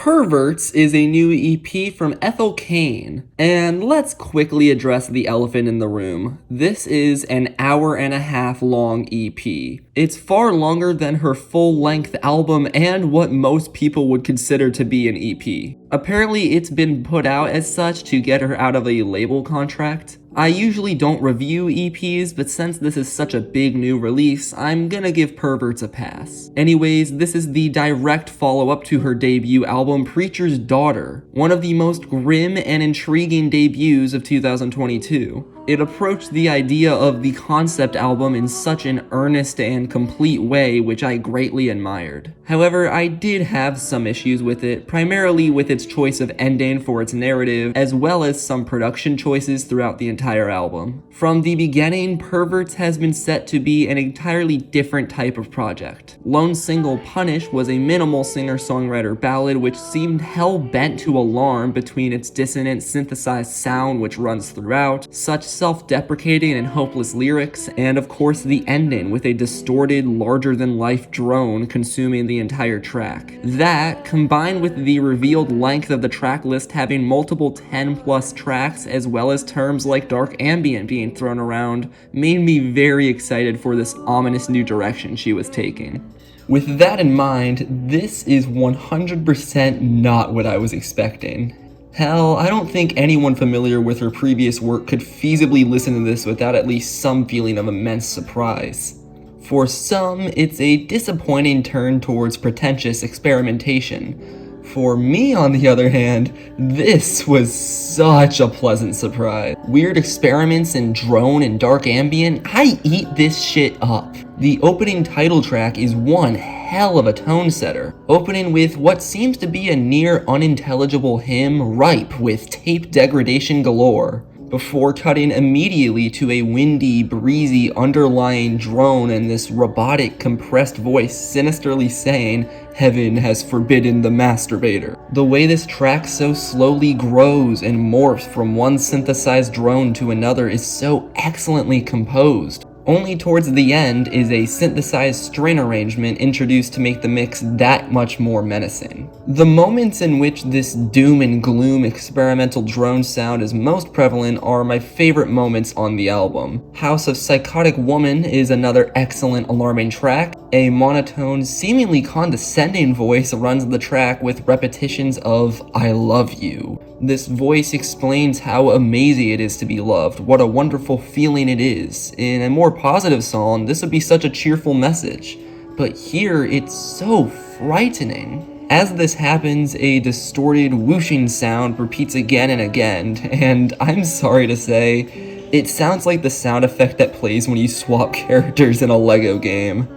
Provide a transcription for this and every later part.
Perverts is a new EP from Ethel Cain, and let's quickly address the elephant in the room. This is an hour-and-a-half long EP. It's far longer than her full-length album and what most people would consider to be an EP. Apparently, it's been put out as such to get her out of a label contract. I usually don't review EPs, but since this is such a big new release, I'm gonna give Perverts a pass. Anyways, this is the direct follow-up to her debut album, Preacher's Daughter, one of the most grim and intriguing debuts of 2022. It approached the idea of the concept album in such an earnest and complete way, which I greatly admired. However, I did have some issues with it, primarily with its choice of ending for its narrative, as well as some production choices throughout the entire album. From the beginning, Perverts has been set to be an entirely different type of project. Lone Single Punish was a minimal singer-songwriter ballad which seemed hell-bent to alarm between its dissonant synthesized sound which runs throughout, such self-deprecating and hopeless lyrics, and of course the ending with a distorted, larger-than-life drone consuming the entire track. That, combined with the revealed length of the track list having multiple 10-plus tracks as well as terms like dark ambient being thrown around, made me very excited for this ominous new direction she was taking. With that in mind, this is 100% not what I was expecting. Hell, I don't think anyone familiar with her previous work could feasibly listen to this without at least some feeling of immense surprise. For some, it's a disappointing turn towards pretentious experimentation. For me, on the other hand, this was such a pleasant surprise. Weird experiments in drone and dark ambient, I eat this shit up. The opening title track is one hell of a tone setter, opening with what seems to be a near unintelligible hymn ripe with tape degradation galore, before cutting immediately to a windy, breezy underlying drone and this robotic, compressed voice sinisterly saying, "Heaven has forbidden the masturbator." The way this track so slowly grows and morphs from one synthesized drone to another is so excellently composed. Only towards the end is a synthesized string arrangement introduced to make the mix that much more menacing. The moments in which this doom and gloom experimental drone sound is most prevalent are my favorite moments on the album. House of Psychotic Woman is another excellent alarming track. A monotone, seemingly condescending voice runs the track with repetitions of "I love you." This voice explains how amazing it is to be loved, what a wonderful feeling it is. In a more positive song, this would be such a cheerful message. But here, it's so frightening. As this happens, a distorted whooshing sound repeats again and again, and I'm sorry to say, it sounds like the sound effect that plays when you swap characters in a Lego game.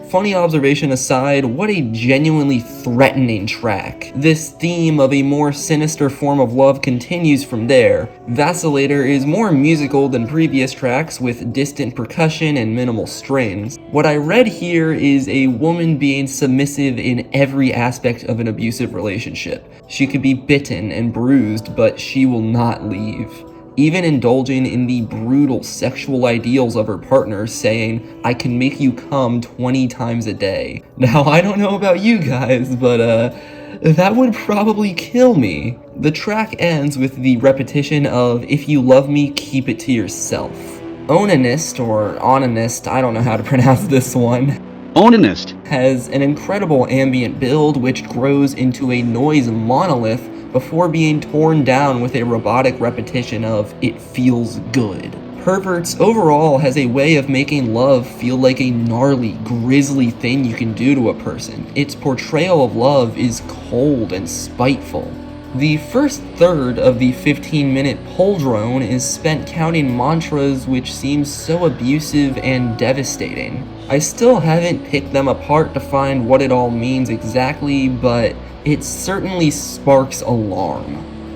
Funny observation aside, what a genuinely threatening track. This theme of a more sinister form of love continues from there. Vacillator is more musical than previous tracks with distant percussion and minimal strings. What I read here is a woman being submissive in every aspect of an abusive relationship. She could be bitten and bruised, but she will not leave. Even indulging in the brutal sexual ideals of her partner, saying, "I can make you come 20 times a day." Now, I don't know about you guys, but that would probably kill me. The track ends with the repetition of, "If you love me, keep it to yourself." Onanist, or Onanist, I don't know how to pronounce this one, Onanist has an incredible ambient build which grows into a noise monolith before being torn down with a robotic repetition of "it feels good." Perverts overall has a way of making love feel like a gnarly, grisly thing you can do to a person. Its portrayal of love is cold and spiteful. The first third of the 15-minute pull drone is spent counting mantras which seem so abusive and devastating. I still haven't picked them apart to find what it all means exactly, but it certainly sparks alarm.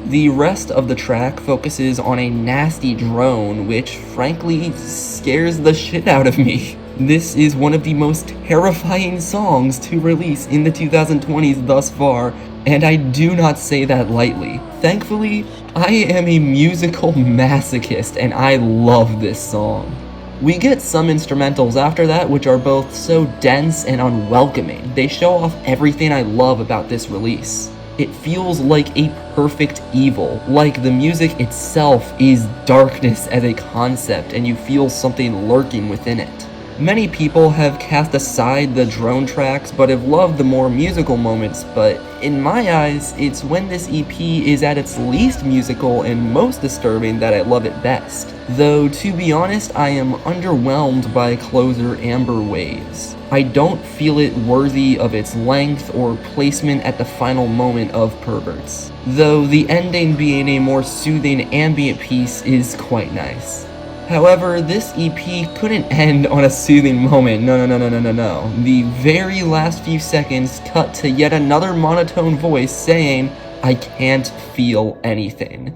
The rest of the track focuses on a nasty drone, which frankly scares the shit out of me. This is one of the most terrifying songs to release in the 2020s thus far, and I do not say that lightly. Thankfully, I am a musical masochist and I love this song. We get some instrumentals after that which are both so dense and unwelcoming. They show off everything I love about this release. It feels like a perfect evil, like the music itself is darkness as a concept and you feel something lurking within it. Many people have cast aside the drone tracks but have loved the more musical moments, but in my eyes, it's when this EP is at its least musical and most disturbing that I love it best. Though, to be honest, I am underwhelmed by Closer Amber Waves. I don't feel it worthy of its length or placement at the final moment of Perverts, though the ending being a more soothing ambient piece is quite nice. However, this EP couldn't end on a soothing moment, no. The very last few seconds cut to yet another monotone voice saying, "I can't feel anything."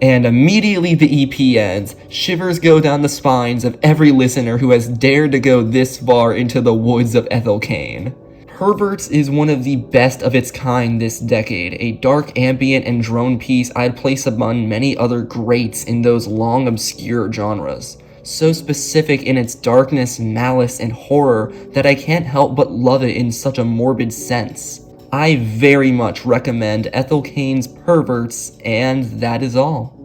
And immediately the EP ends. Shivers go down the spines of every listener who has dared to go this far into the woods of Ethel Cain. Perverts is one of the best of its kind this decade, a dark ambient and drone piece I'd place among many other greats in those long obscure genres. So specific in its darkness, malice, and horror that I can't help but love it in such a morbid sense. I very much recommend Ethel Cain's Perverts, and that is all.